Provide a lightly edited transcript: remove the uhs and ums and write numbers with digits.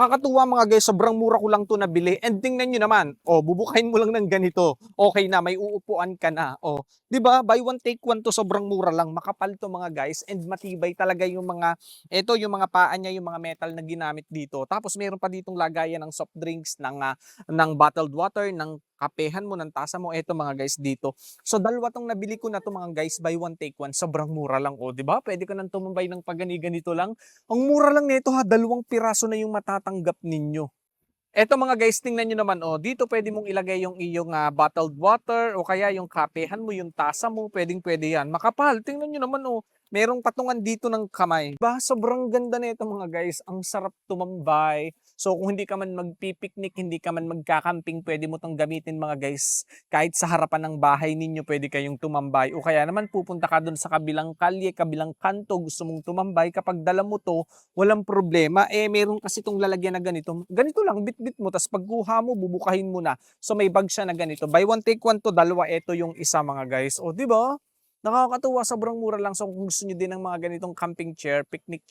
Nakakatuwa mga guys, sobrang mura ko lang 'to nabili and tingnan niyo naman, oh, bubukahin mo lang ng ganito, okey na, may uupuan ka na, oh. 'Di ba, buy one take one 'to, sobrang mura lang, makapal 'to mga guys and matibay talaga yung mga eto yung mga paa niya, yung mga metal na ginamit dito. Tapos meron pa ditong lagayan ng soft drinks, ng bottled water, ng kapehan mo, ng tasa mo, eto mga guys dito. So dalawa 'tong nabili ko na 'to mga guys, buy one take one, sobrang mura lang, oh, 'di ba? Puwede ka ng tumambay ng pag ganito lang. Ang mura lang nito ha, 2 piraso na yung matatanggap ninyo. Eto mga guys, tingnan niyo naman, oh, dito puwede mong ilagay yung iyong, bottled water o kaya yung kapehan mo, yung tasa mo, puwedeng-puwede yan. Makapal, tingnan niyo naman, oh, merong patungan dito ng kamay. Ba, sobrang ganda nito mga guys, ang sarap tumambay. So kung hindi ka man magpi-picnic, hindi ka man magka-camping, puwede mo 'tong gamitin mga guys. Kahit sa harapan ng bahay ninyo puwede kayong tumambay o kaya naman pupunta ka dun sa kabilang kalye, kabilang kanto, gusto mong tumambay, kapag dala mo 'to, walang problema. Eh, meron kasi 'tong lalagyan na ganito. Ganito lang, bitbit mo ta's pagkuha mo bubukahin mo na. So, may bag siya na ganito. Buy one take one 'to, dalawa. Ito yung isa mga guys. Oh, 'di ba? Nakakatuwa, sobrang mura lang. So, kung gusto niyo din ng mga ganitong camping chair, picnic